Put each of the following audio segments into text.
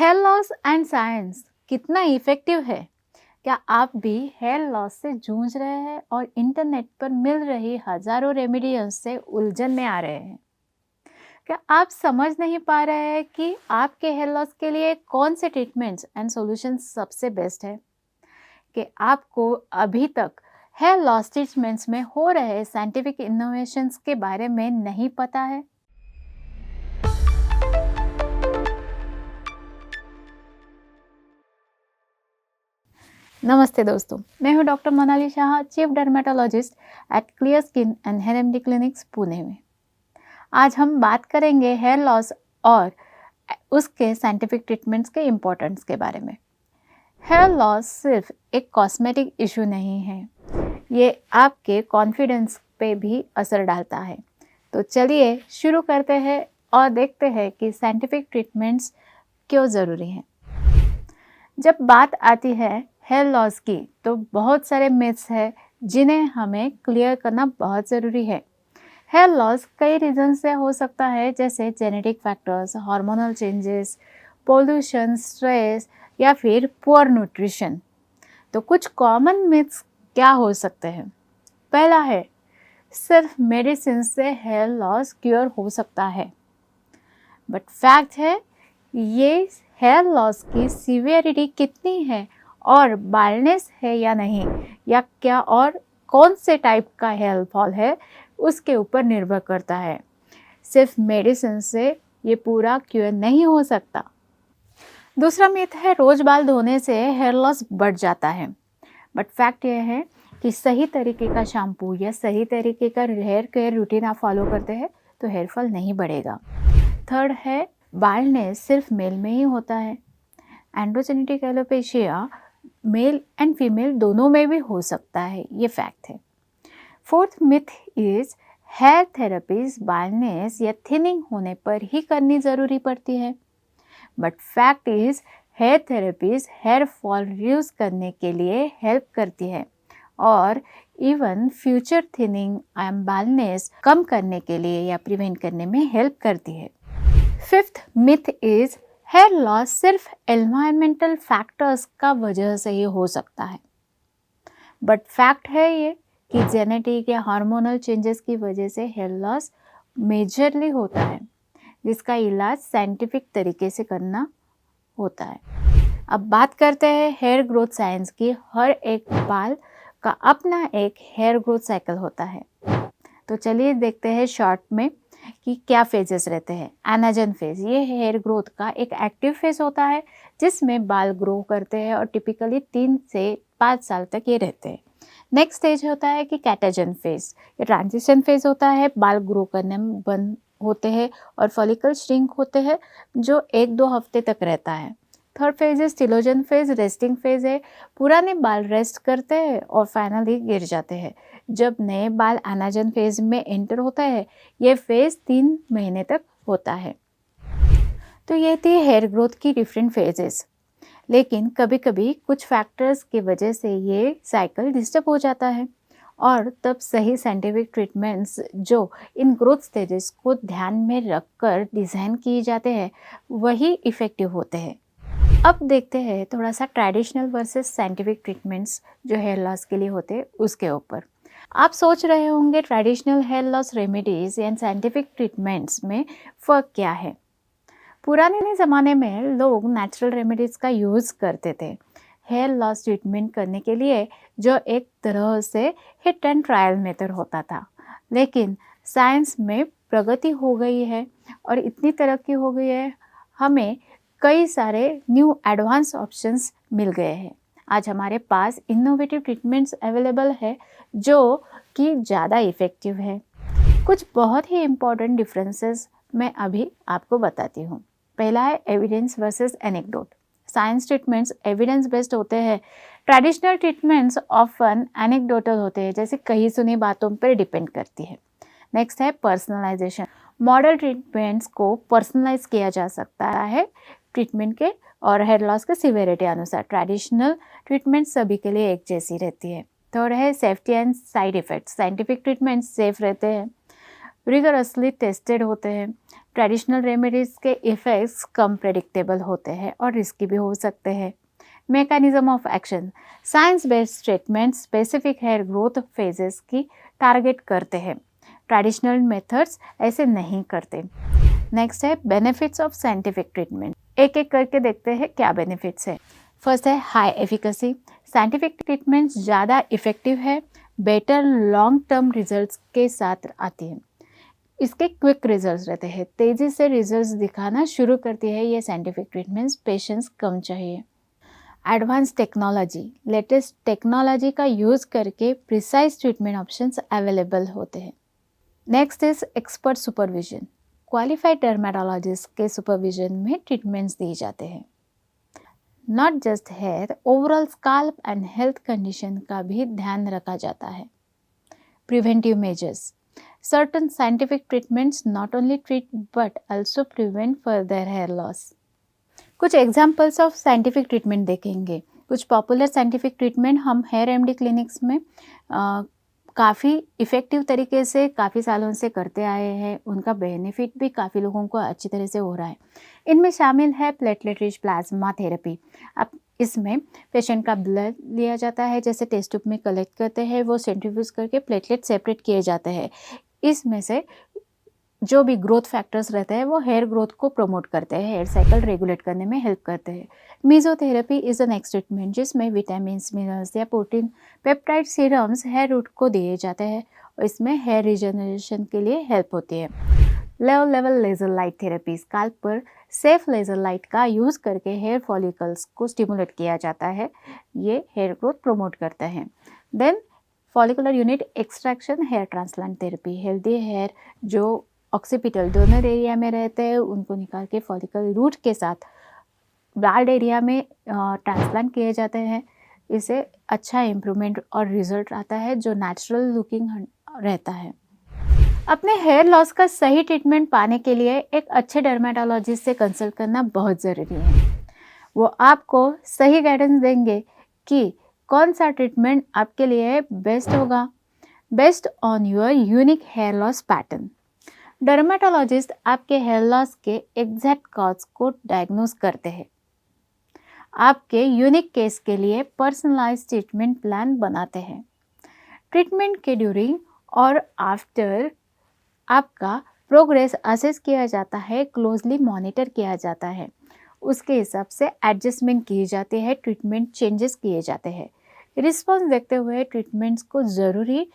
Hair loss and science कितना effective है? क्या आप भी हेयर लॉस से जूझ रहे हैं और इंटरनेट पर मिल रही हजारों रेमेडियंस से उलझन में आ रहे हैं? क्या आप समझ नहीं पा रहे हैं कि आपके हेयर लॉस के लिए कौन से ट्रीटमेंट्स एंड सॉल्यूशंस सबसे बेस्ट है? कि आपको अभी तक हेयर लॉस ट्रीटमेंट्स में हो रहे साइंटिफिक इनोवेशंस के बारे में नहीं पता है? नमस्ते दोस्तों, मैं हूं doctor Monali Shah, chief dermatologist at clear skin and hair remedy clinics Pune में। आज हम बात करेंगे हेयर लॉस और उसके साइंटिफिक ट्रीटमेंट्स के इम्पोर्टेंस के बारे में। हेयर लॉस सिर्फ एक कॉस्मेटिक इशू नहीं है, ये आपके कॉन्फिडेंस पे भी असर डालता है। तो चलिए शुरू करते हैं और देखते हैं कि साइंटिफिक ट्रीटमेंट्स क्यों ज़रूरी हैं। जब बात आती है हेयर लॉस की तो बहुत सारे मिथ्स हैं जिन्हें हमें क्लियर करना बहुत ज़रूरी है। हेयर लॉस कई रीज़न से हो सकता है, जैसे genetic factors, hormonal changes, pollution, stress या फिर पुअर न्यूट्रिशन। तो कुछ कॉमन मिथ्स क्या हो सकते हैं? पहला है, सिर्फ मेडिसिन से हेयर लॉस क्योर हो सकता है। बट फैक्ट है, ये हेयर लॉस की सीवियरिटी कितनी है और बाल्डनेस है या नहीं, या क्या और कौन से टाइप का हेयर फॉल है, उसके ऊपर निर्भर करता है। सिर्फ मेडिसिन से ये पूरा क्योर नहीं हो सकता। दूसरा मिथ है, रोज बाल धोने से हेयर लॉस बढ़ जाता है। बट फैक्ट ये है कि सही तरीके का शैम्पू या सही तरीके का हेयर केयर रूटीन आप फॉलो करते हैं तो हेयर फॉल नहीं बढ़ेगा। थर्ड है, बाल्डनेस सिर्फ मेल में ही होता है। Androgenetic alopecia male and female दोनों में भी हो सकता है, ये फैक्ट है। Fourth myth is, hair therapies baldness या थिनिंग होने पर ही करनी ज़रूरी पड़ती है। But fact is, hair therapies hair fall reduce करने के लिए हेल्प करती है और even future thinning and baldness कम करने के लिए या प्रिवेंट करने में हेल्प करती है। Fifth myth is, hair loss सिर्फ एनवायरमेंटल फैक्टर्स का वजह से ही हो सकता है। बट फैक्ट है ये कि जेनेटिक या हार्मोनल चेंजेस की वजह से हेयर लॉस मेजरली होता है, जिसका इलाज साइंटिफिक तरीके से करना होता है। अब बात करते हैं हेयर ग्रोथ साइंस की। हर एक बाल का अपना एक हेयर ग्रोथ साइकिल होता है। तो चलिए देखते हैं शॉर्ट में कि क्या फेजेस रहते हैं। एनाजन फेज, ये हेयर ग्रोथ का एक एक्टिव फेज होता है जिसमें बाल ग्रो करते हैं और टिपिकली 3 से 5 साल तक ये रहते हैं। नेक्स्ट स्टेज होता है कि कैटाजन फेज, ये ट्रांजिशन फेज होता है, बाल ग्रो करने में बंद होते हैं और फॉलिकल श्रिंक होते हैं जो 1-2 हफ्ते तक रहता है। Third phase is telogen phase, resting phase है, पुराने बाल रेस्ट करते हैं और फाइनली गिर जाते हैं जब नए बाल एनाजन फेज में एंटर होता है। ये फेज 3 महीने तक होता है। तो ये थी हेयर ग्रोथ की डिफरेंट फेजेस। लेकिन कभी कभी कुछ फैक्टर्स की वजह से ये साइकिल डिस्टर्ब हो जाता है और तब सही साइंटिफिक ट्रीटमेंट्स जो इन ग्रोथ स्टेजेस को ध्यान में रखकर डिज़ाइन किए जाते हैं वही इफ़ेक्टिव होते हैं। अब देखते हैं थोड़ा सा ट्रेडिशनल वर्सेस साइंटिफिक ट्रीटमेंट्स जो हेयर लॉस के लिए होते हैं उसके ऊपर। आप सोच रहे होंगे traditional hair loss remedies and scientific treatments में फ़र्क क्या है। पुराने ज़माने में लोग नेचुरल रेमेडीज़ का यूज़ करते थे हेयर लॉस ट्रीटमेंट करने के लिए, जो एक तरह से हिट एंड ट्रायल मेथड होता था। लेकिन साइंस में प्रगति हो गई है और इतनी तरक्की हो गई है, हमें कई सारे न्यू एडवांस ऑप्शंस मिल गए हैं। आज हमारे पास इनोवेटिव ट्रीटमेंट्स अवेलेबल है जो कि ज़्यादा इफ़ेक्टिव है। कुछ बहुत ही इम्पॉर्टेंट डिफरेंसेस मैं अभी आपको बताती हूँ। पहला है evidence versus anecdote. Science treatments evidence based होते हैं, ट्रेडिशनल ट्रीटमेंट्स ऑफन एनेक्डोटल होते हैं, जैसे कही सुनी बातों पर डिपेंड करती है। नेक्स्ट है पर्सनलाइजेशन। मॉडल ट्रीटमेंट्स को पर्सनलाइज किया जा सकता है ट्रीटमेंट के और हेयर लॉस के सिवियरिटी अनुसार। ट्रेडिशनल ट्रीटमेंट सभी के लिए एक जैसी रहती है। थर्ड है safety and side effects. Scientific treatment safe रहते हैं, रिगरसली टेस्टेड होते हैं, ट्रेडिशनल रेमेडीज़ के इफ़ेक्ट्स कम प्रेडिक्टेबल होते हैं और रिस्की भी हो सकते हैं। Mechanism of action, science based treatment specific hair growth phases की टारगेट करते हैं। ट्रेडिशनल मेथड्स ऐसे नहीं करते। नेक्स्ट है बेनिफिट्स ऑफ साइंटिफिक ट्रीटमेंट। एक एक करके देखते हैं क्या बेनिफिट्स है। फर्स्ट है हाई एफिकेसी। साइंटिफिक ट्रीटमेंट ज़्यादा इफेक्टिव है, बेटर लॉन्ग टर्म रिजल्ट्स के साथ आती है। इसके क्विक रिजल्ट्स रहते हैं, तेज़ी से रिजल्ट्स दिखाना शुरू करती है ये साइंटिफिक ट्रीटमेंट्स, पेशेंस कम चाहिए। एडवांस टेक्नोलॉजी, लेटेस्ट टेक्नोलॉजी का यूज़ करके प्रिसाइज ट्रीटमेंट ऑप्शंस अवेलेबल होते हैं। Next is expert supervision. Qualified dermatologist के सुपरविजन में ट्रीटमेंट्स दिए जाते हैं। Not just hair, overall scalp and health condition का भी ध्यान रखा जाता है। Preventive measures, certain scientific treatments not only treat but also prevent further hair loss. कुछ एग्जाम्पल्स ऑफ साइंटिफिक ट्रीटमेंट देखेंगे। कुछ पॉपुलर साइंटिफिक ट्रीटमेंट हम हेयर एमडी क्लिनिक्स में काफ़ी इफ़ेक्टिव तरीके से काफ़ी सालों से करते आए हैं, उनका बेनिफिट भी काफ़ी लोगों को अच्छी तरह से हो रहा है। इनमें शामिल है प्लेटलेट रिच प्लाज्मा थेरेपी। अब इसमें पेशेंट का ब्लड लिया जाता है, जैसे टेस्ट ट्यूब में कलेक्ट करते हैं, वो सेंट्रीफ्यूज करके प्लेटलेट सेपरेट किए जाते हैं। इसमें से जो भी ग्रोथ फैक्टर्स रहते हैं वो हेयर ग्रोथ को प्रमोट करते हैं, हेयर साइकिल रेगुलेट करने में हेल्प करते हैं। Mesotherapy is a next treatment जिसमें विटामिन मिनरल्स या protein peptide serums hair root को दिए जाते हैं और इसमें हेयर रिजनरेशन के लिए हेल्प होती है। Low level laser light therapy, scalp पर सेफ लेज़र लाइट का यूज़ करके हेयर फॉलिकल्स को स्टिमुलेट किया जाता है, ये हेयर ग्रोथ प्रमोट करता है। Then follicular unit extraction hair transplant therapy, healthy hair जो ऑक्सीपिटल डोनर एरिया में रहते हैं उनको निकाल के फॉलिकल रूट के साथ बाल्ड एरिया में ट्रांसप्लांट किए जाते हैं। इससे अच्छा इम्प्रूवमेंट और रिजल्ट आता है जो नेचुरल लुकिंग रहता है। अपने हेयर लॉस का सही ट्रीटमेंट पाने के लिए एक अच्छे डर्मेटोलॉजिस्ट से कंसल्ट करना बहुत ज़रूरी है। वो आपको सही गाइडेंस देंगे कि कौन सा ट्रीटमेंट आपके लिए बेस्ट होगा, based on your unique hair loss pattern. Dermatologist आपके हेयर लॉस के एग्जैक्ट कॉज को डायग्नोज करते हैं, आपके यूनिक केस के लिए पर्सनलाइज्ड ट्रीटमेंट प्लान बनाते हैं। ट्रीटमेंट के ड्यूरिंग और आफ्टर आपका प्रोग्रेस असेस किया जाता है, क्लोजली मॉनिटर किया जाता है, उसके हिसाब से एडजस्टमेंट की जाती है, ट्रीटमेंट चेंजेस किए जाते हैं। रिस्पॉन्स देखते हुए ट्रीटमेंट्स को ज़रूरी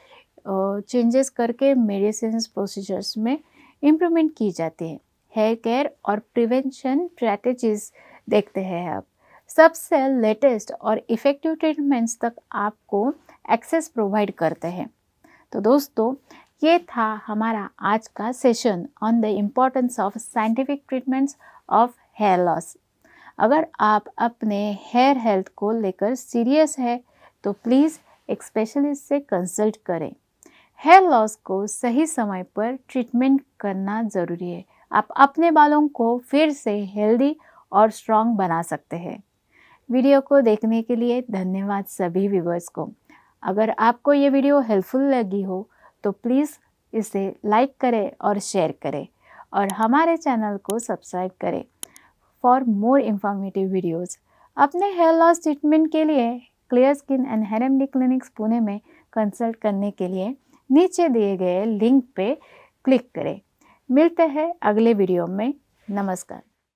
चेंजेस करके मेडिसिन प्रोसीजर्स में इम्प्रूवमेंट की जाती है। हेयर केयर और प्रिवेंशन स्ट्रैटेजीज देखते हैं आप। सबसे लेटेस्ट और इफ़ेक्टिव ट्रीटमेंट्स तक आपको एक्सेस प्रोवाइड करते हैं। तो दोस्तों, ये था हमारा आज का session on the importance of scientific treatments of hair loss. अगर आप अपने हेयर हेल्थ को लेकर सीरियस है तो प्लीज़ एक स्पेशलिस्ट से कंसल्ट करें। हेयर लॉस को सही समय पर ट्रीटमेंट करना ज़रूरी है। आप अपने बालों को फिर से हेल्दी और स्ट्रॉन्ग बना सकते हैं। वीडियो को देखने के लिए धन्यवाद सभी व्यूअर्स को। अगर आपको ये वीडियो हेल्पफुल लगी हो तो प्लीज़ इसे लाइक करें और शेयर करें और हमारे चैनल को सब्सक्राइब करें फॉर मोर इंफॉर्मेटिव वीडियोज़। अपने हेयर लॉस ट्रीटमेंट के लिए clear skin and hair MD clinics Pune में कंसल्ट करने के लिए नीचे दिए गए लिंक पे क्लिक करें। मिलते हैं अगले वीडियो में। नमस्कार।